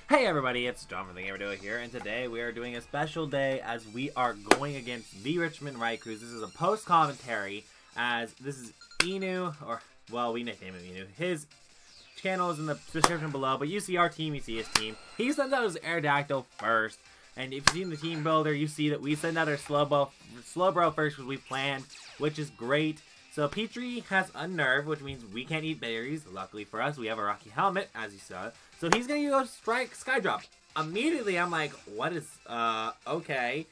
Hey everybody, it's John from the GamerDuo here, and today we are doing a special day as we are going against the Richmond Raikus. This is a post-commentary, as this is Inu, or, well, we nickname him Inu. His channel is in the description below, but you see our team, you see his team. He sends out his Aerodactyl first, and if you've seen the team builder, you see that we send out our Slowbro first, which we planned, which is great. So Petrie has Unnerve, which means we can't eat berries. Luckily for us, we have a Rocky Helmet, as you saw. So he's gonna go strike Skydrop. Immediately, I'm like, what is, okay.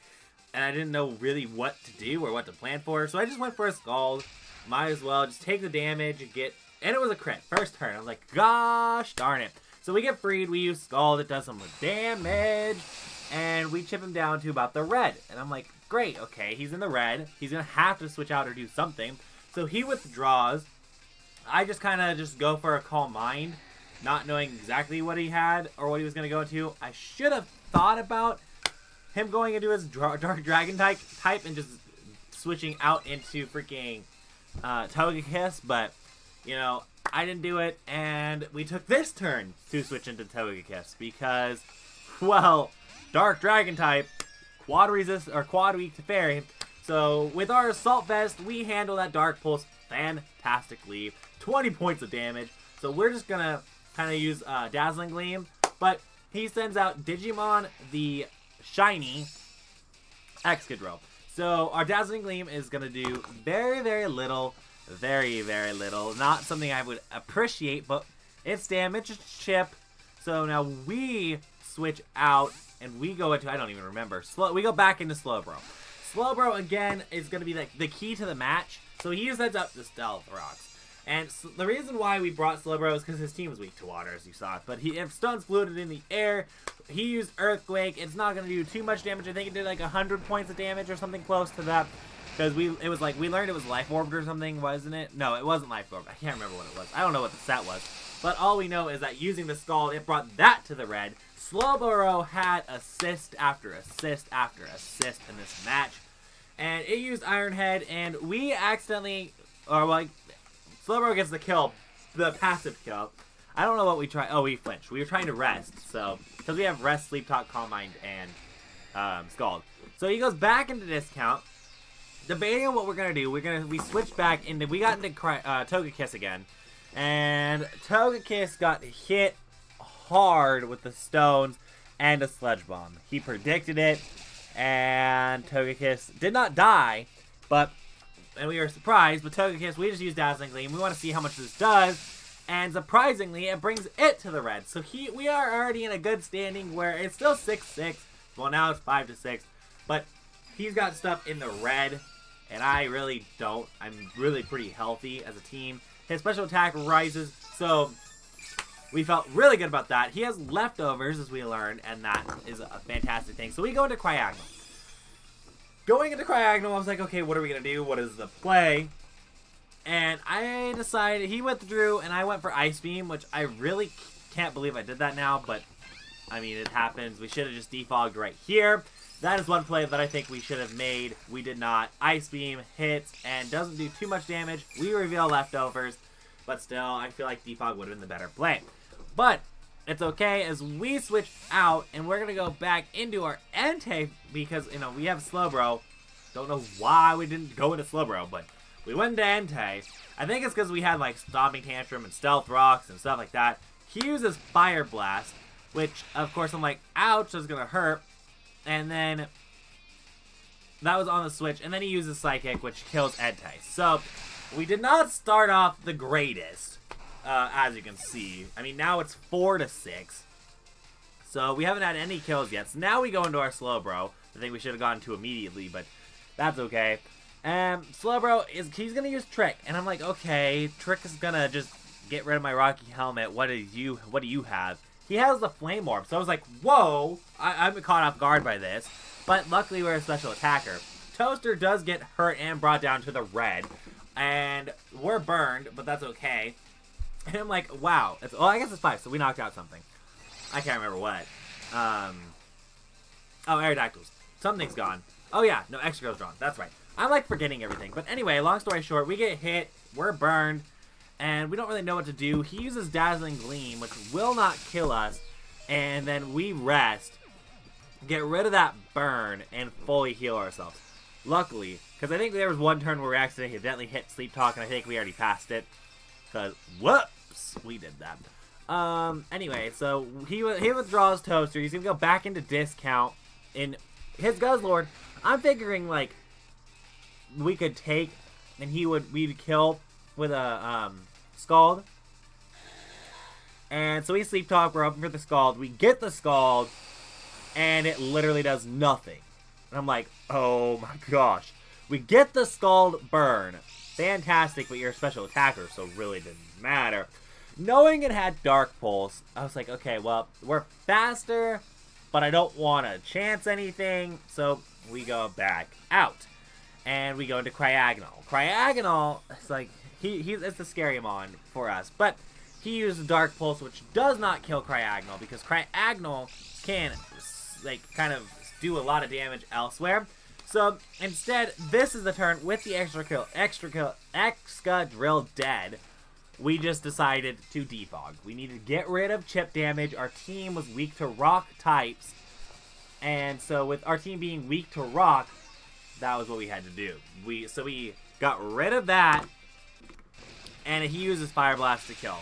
And I didn't know really what to do or what to plan for. So I just went for a Scald. Might as well just take the damage and get, and it was a crit. First turn. I was like, gosh darn it. So we get freed. We use Scald. It does some damage. And we chip him down to about the red. And I'm like, great, okay, he's in the red. He's gonna have to switch out or do something. So he withdraws. I just kind of just go for a Calm Mind, not knowing exactly what he had or what he was going to go into. I should have thought about him going into his Dark Dragon type and just switching out into freaking Togekiss, but, you know, I didn't do it, and we took this turn to switch into Togekiss because, well, Dark Dragon type, quad resist, or quad weak to Fairy. So, with our Assault Vest, we handle that Dark Pulse fantastically. 20 points of damage. So, we're just gonna kind of use Dazzling Gleam. But, he sends out Digimon, the Shiny Excadrill. So, our Dazzling Gleam is gonna do very, very little. Very, very little. Not something I would appreciate, but it's damage, it's chip. So, now we switch out, and we go into, I don't even remember, we go back into Slowbro. Slowbro, again, is going to be like the key to the match. So he sets up the Stealth Rocks. And the reason why we brought Slowbro is because his team was weak to water, as you saw. But if Stone's floated in the air, he used Earthquake. It's not going to do too much damage. I think it did like 100 points of damage or something close to that. Because it was like, we learned it was Life Orbed or something, wasn't it? No, it wasn't Life Orbed. I can't remember what it was. I don't know what the set was. But all we know is that using the Scald, it brought that to the red. Slowbro had assist after assist after assist in this match. And it used Iron Head, and we accidentally, or like, Slowbro gets the kill, the passive kill. I don't know what we tried. Oh, we flinched. We were trying to rest, so, because we have Rest, Sleep Talk, Calm Mind, and Scald. So he goes back into discount, debating on what we're going to do. We switched back into, we got into Togekiss again, and Togekiss got hit hard with the stones and a Sludge Bomb. He predicted it. And Togekiss did not die, and we were surprised, but Togekiss, we just used Dazzling Gleam. We want to see how much this does, and surprisingly, it brings it to the red. So we are already in a good standing where it's still 6-6. Well, now it's 5-6, but he's got stuff in the red, and I really don't. I'm really pretty healthy as a team. His special attack rises, so we felt really good about that. He has leftovers, as we learned, and that is a fantastic thing. So we go into Cryogonal. Going into Cryogonal, I was like, okay, what are we going to do? What is the play? And I decided, he withdrew, and I went for Ice Beam, which I really can't believe I did that now, but, I mean, it happens. We should have just defogged right here. That is one play that I think we should have made. We did not. Ice Beam hits and doesn't do too much damage. We reveal leftovers, but still, I feel like defog would have been the better play. But it's okay as we switch out, and we're going to go back into our Entei because, you know, we have Slowbro. Don't know why we didn't go into Slowbro, but we went into Entei. I think it's because we had, like, Stomping Tantrum and Stealth Rocks and stuff like that. He uses Fire Blast, which, of course, I'm like, ouch, that's going to hurt. And then that was on the switch, and then he uses Psychic, which kills Entei. So we did not start off the greatest. As you can see. I mean, now it's 4-6. So we haven't had any kills yet. So now we go into our Slowbro. I think we should have gone to immediately, but that's okay. Slowbro, he's going to use Trick. And I'm like, okay, Trick is going to just get rid of my Rocky Helmet. What do you have? He has the Flame Orb. So I was like, whoa, I'm caught off guard by this. But luckily we're a special attacker. Toaster does get hurt and brought down to the red. And we're burned, but that's okay. And I'm like, wow. Oh, I guess it's 5, so we knocked out something. I can't remember what. Oh, Aerodactyls. Something's gone. Oh, yeah. No, Excadrill's drawn. That's right. I'm, like, forgetting everything. But anyway, long story short, we get hit. We're burned. And we don't really know what to do. He uses Dazzling Gleam, which will not kill us. And then we rest, get rid of that burn, and fully heal ourselves. Luckily, because I think there was one turn where we accidentally hit Sleep Talk, and I think we already passed it. Because, whoops, we did that. Anyway, so he withdraws Toaster. He's going to go back into discount in his Guzzlord. I'm figuring, like, we could take, and we'd kill with a, Scald. And so we Sleep Talk, we're hoping for the Scald. We get the Scald, and it literally does nothing. And I'm like, oh my gosh. We get the Scald burn. Fantastic, but you're a special attacker, so it really didn't matter. Knowing it had Dark Pulse, I was like, okay, well, we're faster, but I don't want to chance anything, so we go back out. And we go into Cryagonal. Cryagonal, it's like, it's the scary mon for us, but he uses Dark Pulse, which does not kill Cryagonal, because Cryagonal can, like, kind of do a lot of damage elsewhere. So, instead, this is the turn with the Excadrill dead. We just decided to defog. We needed to get rid of chip damage. Our team was weak to rock types. And so, with our team being weak to rock, that was what we had to do. So we got rid of that. And he uses Fire Blast to kill.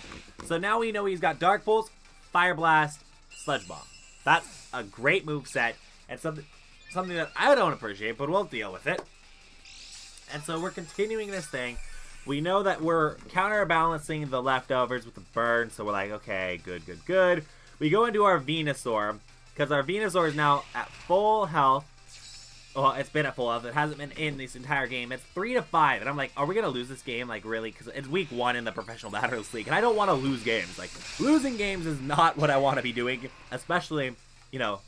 So now we know he's got Dark Pulse, Fire Blast, Sludge Bomb. That's a great moveset. And something that I don't appreciate, but we'll deal with it. And so we're continuing this thing. We know that we're counterbalancing the leftovers with the burn, so we're like, okay, good, good, good. We go into our Venusaur, because our Venusaur is now at full health. Well, it's been at full health. It hasn't been in this entire game. It's 3-5, and I'm like, are we going to lose this game? Like, really? Because it's week 1 in the Professional Battles League, and I don't want to lose games. Like, losing games is not what I want to be doing, especially, you know,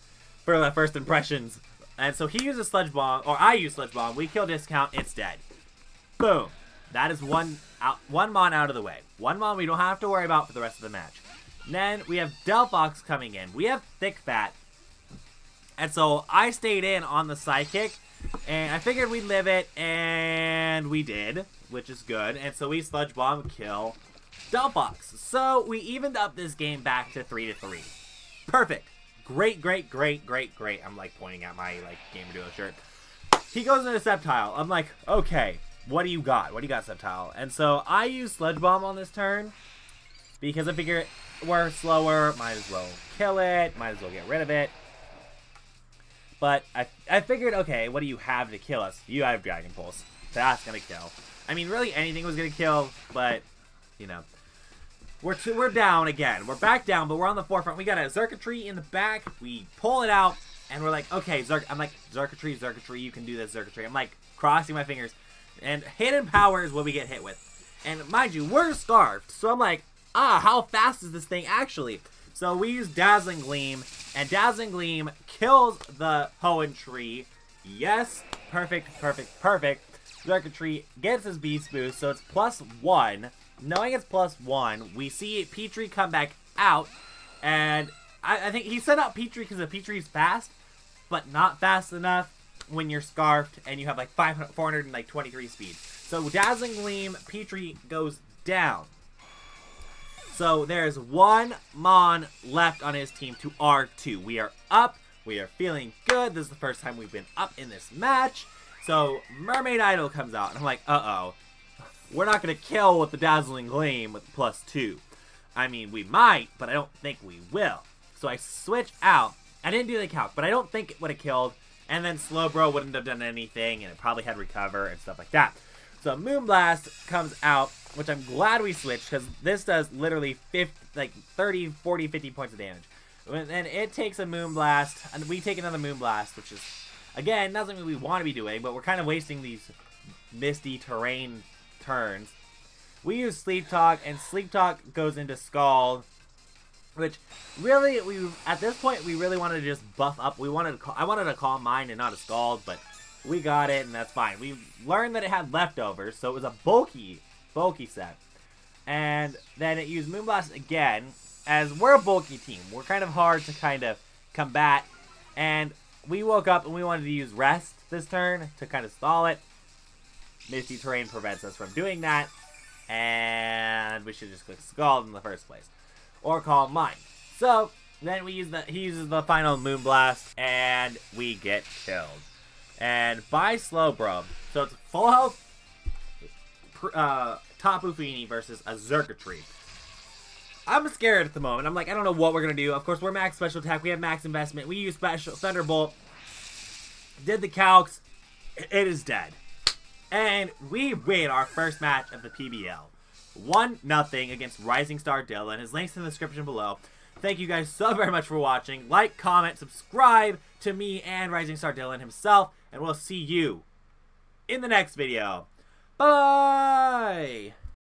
for the first impressions. And so he uses Sludge Bomb, or I use Sludge Bomb. We kill Discount. It's dead. Boom. That is one mon out of the way. One mon we don't have to worry about for the rest of the match. Then we have Delphox coming in. We have Thick Fat. And so I stayed in on the Psychic. And I figured we'd live it. And we did. Which is good. And so we Sludge Bomb kill Delphox. So we evened up this game back to 3-3. Perfect. Great, great, great, great, great. I'm like pointing at my like GamerDuo shirt. He goes into Sceptile. I'm like, okay. What do you got? What do you got, Sceptile? And so I use Sludge Bomb on this turn because I figure we're slower. Might as well kill it. Might as well get rid of it. But I figured, okay, what do you have to kill us? You have Dragon Pulse. That's going to kill. I mean, really anything was going to kill, but, you know. We're down again. We're back down, but we're on the forefront. We got a Xurkitree in the back. We pull it out, and we're like, okay, I'm like, Xurkitree, Xurkitree, you can do this, Xurkitree. I'm like, crossing my fingers. And Hidden Power is what we get hit with. And mind you, we're Scarfed. So I'm like, how fast is this thing actually? So we use Dazzling Gleam. And Dazzling Gleam kills the Hoenn Tree. Yes. Perfect, perfect, perfect. Xurkitree gets his Beast Boost. So it's +1. Knowing it's +1, we see Petrie come back out. And I think he sent out Petrie because the Petrie's fast. But not fast enough when you're Scarfed and you have like 423 speed. So Dazzling Gleam, Petrie goes down. So there's one mon left on his team to R2. We are up. We are feeling good. This is the first time we've been up in this match. So Mermaid Idol comes out and I'm like, uh-oh. We're not going to kill with the Dazzling Gleam with +2. I mean, we might, but I don't think we will. So I switch out. I didn't do the calc, but I don't think it would have killed. And then Slowbro wouldn't have done anything, and it probably had Recover and stuff like that. So Moonblast comes out, which I'm glad we switched, because this does literally 30, 40, 50 points of damage. And it takes a Moonblast, and we take another Moonblast, which is, again, not something we want to be doing, but we're kind of wasting these misty terrain turns. We use Sleep Talk, and Sleep Talk goes into Scald. Which, really, at this point, we really wanted to just buff up. I wanted to Calm Mind and not a Scald, but we got it, and that's fine. We learned that it had leftovers, so it was a bulky set. And then it used Moonblast again, as we're a bulky team. We're kind of hard to kind of combat, and we woke up and we wanted to use Rest this turn to kind of stall it. Misty Terrain prevents us from doing that, and we should just click Scald in the first place. Or Calm Mind. So, Then he uses the final Moonblast, and we get killed. And by Slowbro, so it's full health, Tapu Fini versus a Xurkitree. I'm scared at the moment. I'm like, I don't know what we're going to do. Of course, we're max special attack. We have max investment. We use special Thunderbolt. Did the calcs. It is dead. And we win our first match of the PBL. 1-0 against Rising Star Dylan. His link's in the description below. Thank you guys so very much for watching. Like, comment, subscribe to me and Rising Star Dylan himself. And we'll see you in the next video. Bye!